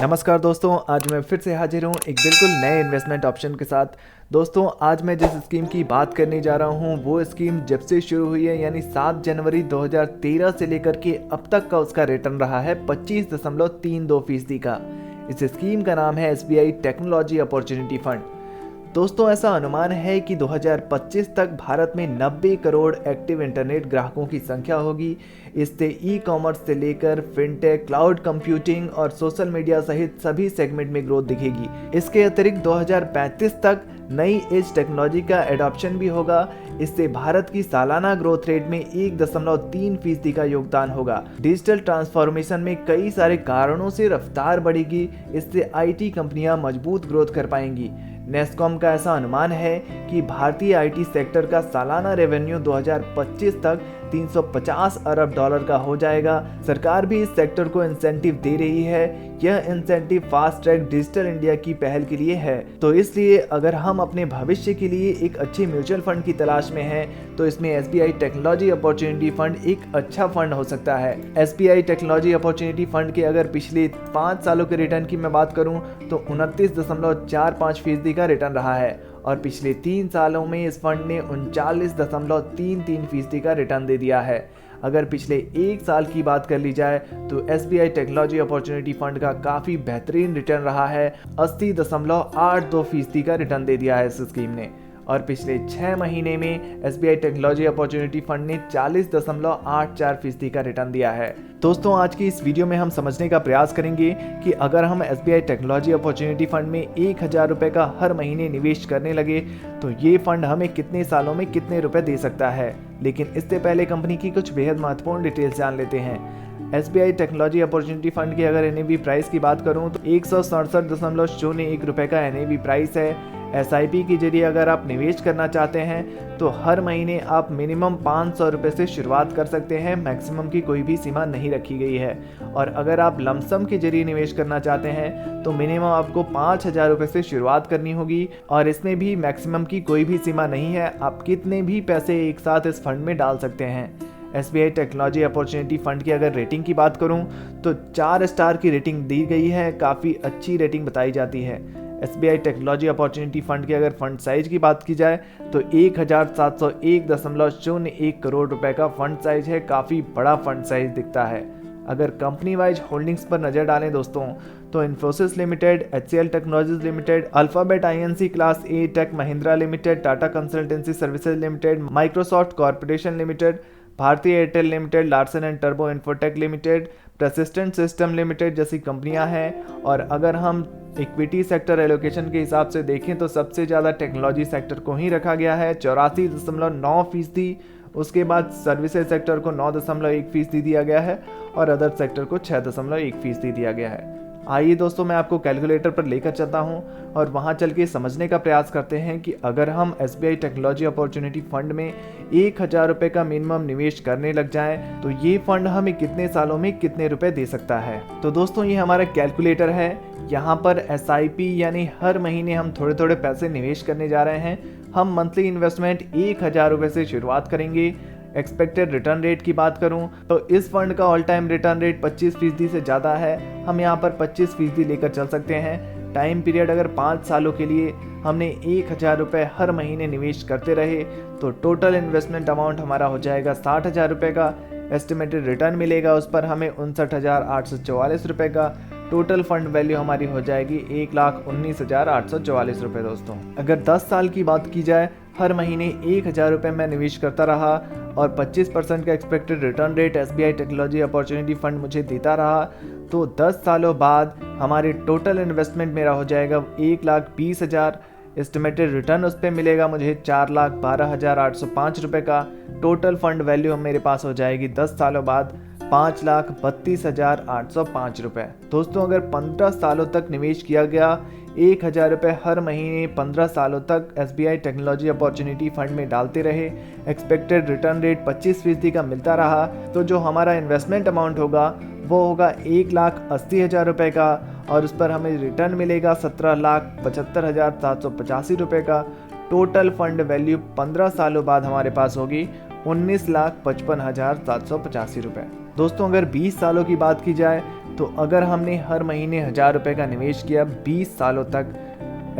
नमस्कार दोस्तों, आज मैं फिर से हाजिर हूँ एक बिल्कुल नए इन्वेस्टमेंट ऑप्शन के साथ। दोस्तों, आज मैं जिस स्कीम की बात करने जा रहा हूँ वो स्कीम जब से शुरू हुई है यानी 7 जनवरी 2013 से लेकर के अब तक का उसका रिटर्न रहा है 25.32% का। इस स्कीम का नाम है SBI टेक्नोलॉजी अपॉर्चुनिटी फंड। दोस्तों, ऐसा अनुमान है कि 2025 तक भारत में 90 करोड़ एक्टिव इंटरनेट ग्राहकों की संख्या होगी। इससे ई-कॉमर्स से लेकर फिनटेक, क्लाउड कंप्यूटिंग और सोशल मीडिया सहित सभी सेगमेंट में ग्रोथ दिखेगी। इसके अतिरिक्त 2035 तक नई एज टेक्नोलॉजी का एडॉप्शन भी होगा। इससे भारत की सालाना ग्रोथ रेट में 1.3% का योगदान होगा। डिजिटल ट्रांसफॉर्मेशन में कई सारे कारणों से रफ्तार बढ़ेगी। इससे IT कंपनियां मजबूत ग्रोथ कर पाएंगी। नेस्कॉम का ऐसा अनुमान है कि भारतीय IT सेक्टर का सालाना रेवेन्यू 2025 तक 350 अरब डॉलर का हो जाएगा। सरकार भी इस सेक्टर को इंसेंटिव दे रही है। यह incentive fast track digital India की पहल के लिए है। तो इसलिए अगर हम अपने भविष्य के लिए एक अच्छे म्यूचुअल फंड की तलाश में हैं, तो इसमें SBI टेक्नोलॉजी अपॉर्चुनिटी फंड एक अच्छा फंड हो सकता है। SBI टेक्नोलॉजी अपॉर्चुनिटी फंड के अगर पिछले 5 सालों के रिटर्न की मैं बात करूं तो 29.45% का रिटर्न रहा है और पिछले 3 सालों में इस फंड ने 39.33% का रिटर्न दे दिया है। अगर पिछले 1 साल की बात कर ली जाए तो SBI टेक्नोलॉजी अपॉर्चुनिटी फंड का काफ़ी बेहतरीन रिटर्न रहा है। 80.82% का रिटर्न दे दिया है इस स्कीम ने। और पिछले 6 महीने में SBI टेक्नोलॉजी अपॉर्चुनिटी फंड ने 40.84% का रिटर्न दिया है। दोस्तों, आज की इस वीडियो में हम समझने का प्रयास करेंगे कि अगर हम SBI टेक्नोलॉजी अपॉर्चुनिटी फंड में 1000 रुपये का हर महीने निवेश करने लगे तो ये फंड हमें कितने सालों में कितने रुपए दे सकता है। लेकिन इससे पहले कंपनी की कुछ बेहद महत्वपूर्ण डिटेल्स जान लेते हैं। SBI टेक्नोलॉजी अपॉर्चुनिटी फंड की अगर NAV प्राइस की बात करूं तो 167.01 रुपये का NAV प्राइस है। SIP के जरिए अगर आप निवेश करना चाहते हैं तो हर महीने आप मिनिमम 500 रुपये से शुरुआत कर सकते हैं। मैक्सिमम की कोई भी सीमा नहीं रखी गई है। और अगर आप लमसम के जरिए निवेश करना चाहते हैं तो मिनिमम आपको 5000 रुपये से शुरुआत करनी होगी और इसमें भी मैक्सिमम की कोई भी सीमा नहीं है। आप कितने भी पैसे एक साथ इस फंड में डाल सकते हैं। SBI टेक्नोलॉजी अपॉर्चुनिटी फंड की अगर रेटिंग की बात करूं तो 4 स्टार की रेटिंग दी गई है। काफ़ी अच्छी रेटिंग बताई जाती है। SBI टेक्नोलॉजी अपॉर्चुनिटी फंड की अगर फंड साइज की बात की जाए तो 1701.01 करोड़ रुपए का फंड साइज है। काफ़ी बड़ा फंड साइज दिखता है। अगर कंपनी वाइज होल्डिंग्स पर नज़र डालें दोस्तों तो Infosys limited, HCL technologies limited, Alphabet INC class A, Tech Mahindra limited, Tata Consultancy Services limited, Microsoft corporation limited, Bharti Airtel limited, Larsen and टर्बो Infotech limited, persistent system limited जैसी कंपनियां हैं। और अगर हम इक्विटी सेक्टर एलोकेशन के हिसाब से देखें तो सबसे ज़्यादा टेक्नोलॉजी सेक्टर को ही रखा गया है 84.9%। उसके बाद सर्विसेज सेक्टर को 9.1% दिया गया है और अदर सेक्टर को 6.1% दिया गया है। आइए दोस्तों, मैं आपको कैलकुलेटर पर लेकर चलता हूं और वहां चल के समझने का प्रयास करते हैं कि अगर हम SBI टेक्नोलॉजी अपॉर्चुनिटी फंड में 1000 रुपये का मिनिमम निवेश करने लग जाएं तो ये फंड हमें कितने सालों में कितने रुपए दे सकता है। तो दोस्तों, ये हमारा कैलकुलेटर है। यहाँ पर SIP यानी हर महीने हम थोड़े थोड़े पैसे निवेश करने जा रहे हैं। हम मंथली इन्वेस्टमेंट 1000 रुपये से शुरुआत करेंगे। एक्सपेक्टेड रिटर्न रेट की बात करूं तो इस फंड का ऑल टाइम रिटर्न रेट 25% से ज़्यादा है। हम यहाँ पर 25% लेकर चल सकते हैं। टाइम पीरियड अगर 5 सालों के लिए हमने 1000 रुपये हर महीने निवेश करते रहे तो टोटल इन्वेस्टमेंट अमाउंट हमारा हो जाएगा 60,000 रुपये का। एस्टिमेटेड रिटर्न मिलेगा उस पर हमें 59,844 रुपये का। टोटल फंड वैल्यू हमारी हो जाएगी 1,19,844 रुपये। दोस्तों, अगर 10 साल की बात की जाए, हर महीने 1000 रुपये मैं निवेश करता रहा और 25% का expected return rate SBI technology opportunity fund मुझे देता रहा तो 10 सालों बाद हमारे टोटल इन्वेस्टमेंट मेरा हो जाएगा 1,20,000। एस्टिमेटेड रिटर्न उस पर मिलेगा मुझे 4,12,805 रुपये का। टोटल फंड वैल्यू मेरे पास हो जाएगी 10 सालों बाद 5,32,805 रुपये। दोस्तों, अगर 15 सालों तक निवेश किया गया 1000 रुपये हर महीने 15 सालों तक SBI टेक्नोलॉजी अपॉर्चुनिटी फंड में डालते रहे, एक्सपेक्टेड रिटर्न रेट 25% का मिलता रहा तो जो हमारा इन्वेस्टमेंट अमाउंट होगा वो होगा 1,80,000 रुपये का और उस पर हमें रिटर्न मिलेगा 17,75,785 रुपये का। टोटल फंड वैल्यू 15 सालों बाद हमारे पास होगी 19,55,785 रुपये। दोस्तों, अगर 20 सालों की बात की जाए तो अगर हमने हर महीने 1000 रुपये का निवेश किया 20 सालों तक,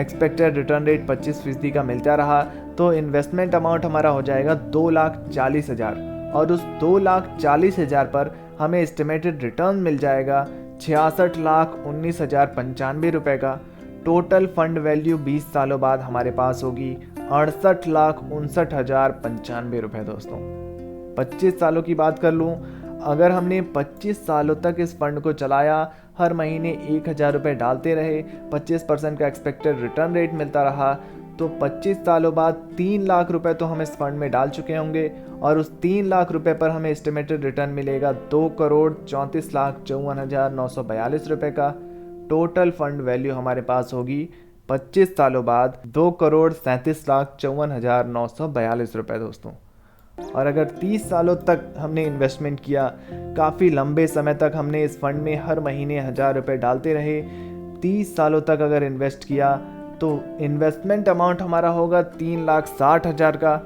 एक्सपेक्टेड रिटर्न रेट 25% का मिलता रहा, तो इन्वेस्टमेंट अमाउंट हमारा हो जाएगा 2,40,000 और उस 2,40,000 पर हमें एस्टिमेटेड रिटर्न मिल जाएगा 66,19,095 रुपये का। टोटल फंड वैल्यू 20 सालों बाद हमारे पास होगी 68,59,095 रुपये दोस्तों। 25 सालों की बात कर लूँ, अगर हमने 25 सालों तक इस फंड को चलाया, हर महीने 1,000 रुपये डालते रहे, 25% का एक्सपेक्टेड रिटर्न रेट मिलता रहा, तो 25 सालों बाद 3 लाख रुपए तो हम इस फंड में डाल चुके होंगे और उस 3 लाख रुपए पर हमें एस्टिमेटेड रिटर्न मिलेगा 2,34,54,942 रुपये का। टोटल फंड वैल्यू हमारे पास होगी 25 सालों बाद 2,37,54,942 रुपये दोस्तों। और अगर 30 सालों तक हमने इन्वेस्टमेंट किया, काफ़ी लंबे समय तक हमने इस फंड में हर महीने 1,000 रुपये डालते रहे, 30 सालों तक अगर इन्वेस्ट किया तो इन्वेस्टमेंट अमाउंट हमारा होगा 3,60,000 का।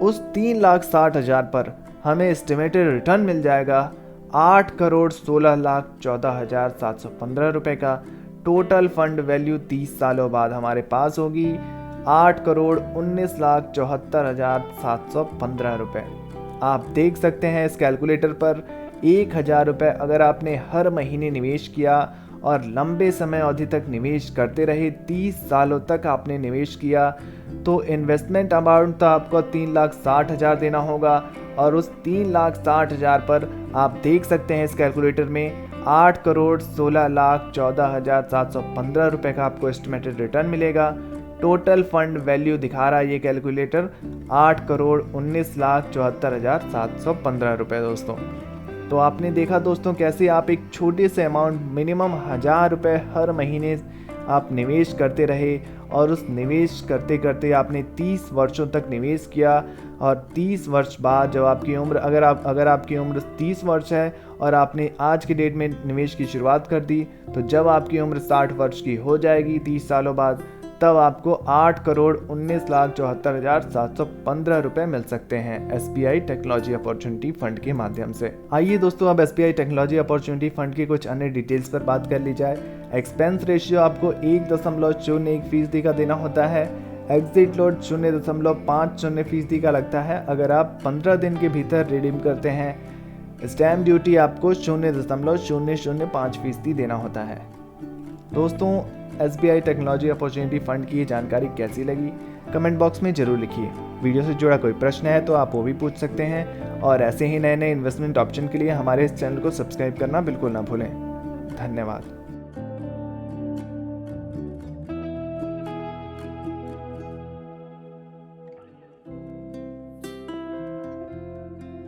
उस 3,60,000 पर हमें एस्टिमेटेड रिटर्न मिल जाएगा 8,16,14,715 रुपये का। टोटल फंड वैल्यू 30 सालों बाद हमारे पास होगी 8,19,74,715 रुपये। आप देख सकते हैं इस कैलकुलेटर पर 1,000 रुपये अगर आपने हर महीने निवेश किया और लंबे समय अवधि तक निवेश करते रहे, 30 सालों तक आपने निवेश किया, तो इन्वेस्टमेंट अमाउंट तो आपको 3,60,000 देना होगा और उस 3,60,000 पर आप देख सकते हैं इस कैलकुलेटर में 8,16,14,715 रुपये का आपको एस्टिमेटेड रिटर्न मिलेगा। टोटल फंड वैल्यू दिखा रहा है ये कैलकुलेटर 8,19,74,715 रुपये दोस्तों। तो आपने देखा दोस्तों कैसे आप एक छोटे से अमाउंट मिनिमम 1,000 रुपये हर महीने आप निवेश करते रहे और उस निवेश करते करते आपने 30 वर्षों तक निवेश किया और 30 वर्ष बाद जब आपकी उम्र अगर आपकी उम्र 30 वर्ष है और आपने आज की डेट में निवेश की शुरुआत कर दी, तो जब आपकी उम्र 60 वर्ष की हो जाएगी 30 सालों बाद, तब आपको 8,19,74,715 रुपये मिल सकते हैं SBI टेक्नोलॉजी अपॉर्चुनिटी फंड के माध्यम से। आइए दोस्तों अब SBI टेक्नोलॉजी अपॉर्चुनिटी फंड की कुछ अन्य डिटेल्स पर बात कर ली जाए। एक्सपेंस रेशियो आपको 1.01% का देना होता है। एग्जिट लोड 0.50% का लगता है अगर आप 15 दिन के भीतर रिडीम करते हैं। स्टैम्प ड्यूटी आपको 0.005% देना होता है। दोस्तों SBI टेक्नोलॉजी अपॉर्चुनिटी फंड की ये जानकारी कैसी लगी कमेंट बॉक्स में ज़रूर लिखिए। वीडियो से जुड़ा कोई प्रश्न है तो आप वो भी पूछ सकते हैं और ऐसे ही नए नए इन्वेस्टमेंट ऑप्शन के लिए हमारे इस चैनल को सब्सक्राइब करना बिल्कुल ना भूलें। धन्यवाद।